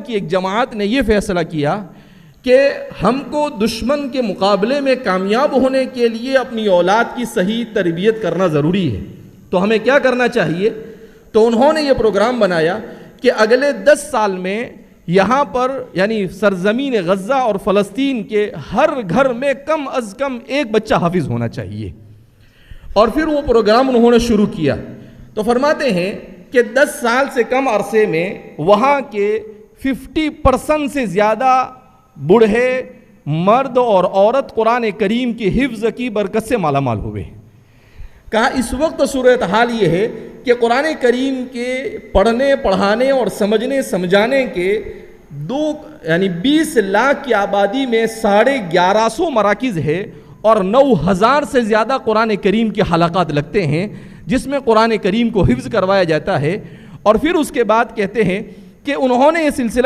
کہ ایک جماعت نے یہ فیصلہ کیا کہ ہم کو دشمن کے مقابلے میں کامیاب ہونے کے لیے اپنی اولاد کی صحیح تربیت کرنا ضروری ہے، تو ہمیں کیا کرنا چاہیے؟ تو انہوں نے یہ پروگرام بنایا کہ اگلے 10 سال میں یہاں پر یعنی سرزمین غزہ اور فلسطین کے ہر گھر میں کم از کم ایک بچہ حافظ ہونا چاہیے۔ اور پھر وہ پروگرام انہوں نے شروع کیا۔ تو فرماتے ہیں کہ 10 سال سے کم عرصے میں وہاں کے 50% سے زیادہ بوڑھے مرد اور عورت قرآن کریم کی حفظ کی برکت سے مالا مال ہوئے۔ کہا اس وقت صورتحال یہ ہے کہ قرآن کریم کے پڑھنے پڑھانے اور سمجھنے سمجھانے کے 20 لاکھ کی آبادی میں 1150 مراکز ہے اور 9000 سے زیادہ قرآن کریم کے حلقات لگتے ہیں جس میں قرآن کریم کو حفظ کروایا جاتا ہے۔ اور پھر اس کے بعد کہتے ہیں کہ انہوں نے یہ سلسلہ